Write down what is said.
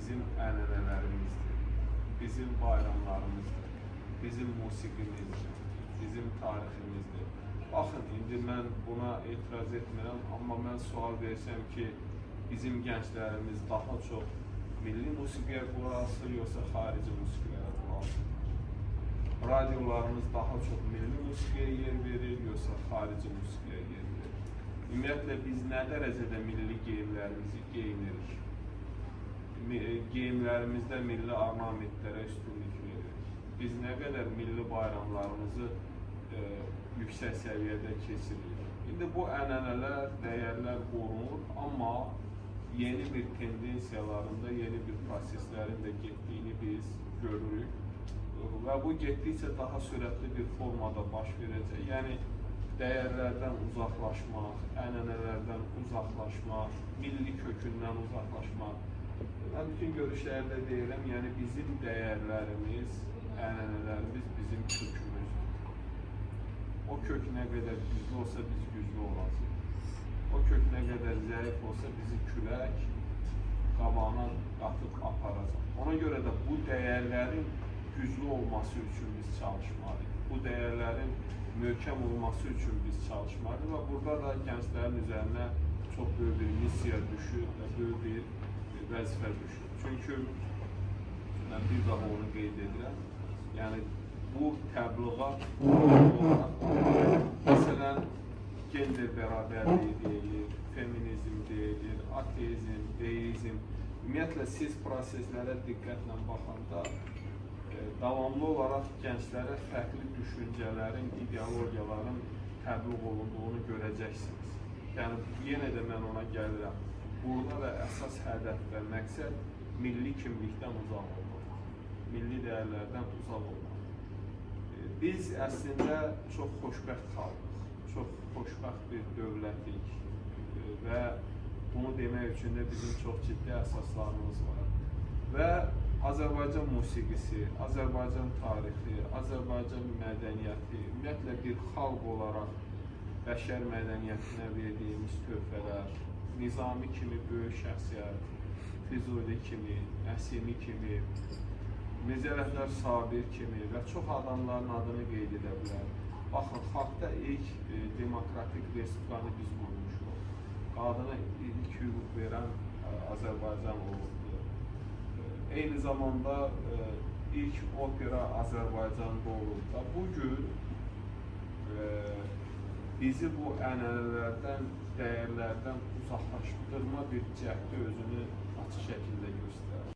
bizim ənənələrimizdir, bizim bayramlarımızdır, bizim musiqimizdir, bizim tariximizdir. Baxın, indi mən buna etiraz etmirəm, amma mən sual versəm ki, bizim gənclərimiz daha çox milli musiqiyə qulaq asır, yoxsa xarici musiqilərə qulaq asır? Radiolarımız daha çox milli musiqiyə yer verir, yoxsa xarici musiqiyə yer verir? Ümumiyyətlə, biz nə dərəcədə milli geyimlərimizi geyinirik? Geyimlərimizdə milli ornamentlərə üstünlük veririk. Biz nə qədər milli bayramlarımızı yüksək səviyyədə keçiririk. İndi bu ənənələr, dəyərlər qorunur, amma yeni bir tendensiyalarında, yeni bir proseslərin də getdiyini biz görürük. Və bu getdikcə daha sürətli bir formada baş verəcək. Yəni, dəyərlərdən uzaqlaşmaq, ənənələrdən uzaqlaşmaq, milli kökündən uzaqlaşmaq. Mən bütün görüşlərdə deyirəm, yəni bizim dəyərlərimiz, ənənələrimiz bizim kökümüzdür. O kök nə qədər güclü olsa biz güclü olacaq. O kök nə qədər zəif olsa bizi külək qabağına qatıb aparacaq. Ona görə də bu dəyərlərin güclü olması üçün biz çalışmalıyıq. Bu dəyərlərin möhkəm olması üçün biz çalışmalıyıq və burada da gənclərin üzərinə çox böyük bir missiya düşür və böyük bir vəzifə düşür. Çünki mən bir daha onu qeyd edirəm. Yəni, bu təbliğat məsələn, gender bərabərliyi deyilir, feminizm deyilir, ateizm, deizm. Ümumiyyətlə, siz proseslərə diqqətlə baxanda davamlı olaraq gənclərə fərqli düşüncələrin, ideologiyaların təbliğ olunduğunu görəcəksiniz. Yəni, yenə də mən ona gəlirəm. Burada da əsas hədəf və məqsəd milli kimlikdən uzaq olmaq, milli dəyərlərdən uzaq olmaq. Biz əslində çox xoşbəxt xalqıq, çox xoşbəxt bir dövlətik və bunu demək üçün də bizim çox ciddi əsaslarımız var. Və Azərbaycan musiqisi, Azərbaycan tarixi, Azərbaycan mədəniyyəti, ümumiyyətlə bir xalq olaraq bəşər mədəniyyətinə verdiyimiz töhfələr, Nizami kimi böyük şəxsiyyət, Füzuli kimi, Əsimi kimi, Mirzə Rəflər Sabir kimi və çox adamların adını qeyd edə bilər. Baxın, xalqda ilk demokratik respublikanı biz qurmuşuq. Qadına ilk hüquq verən Azərbaycan olubdur. Eyni zamanda ilk opera Azərbaycanda olub da bugün bizi bu ənənələrdən, dəyərlərdən uzaqlaşdırma bir cəhdi özünü açıq şəkildə göstərir.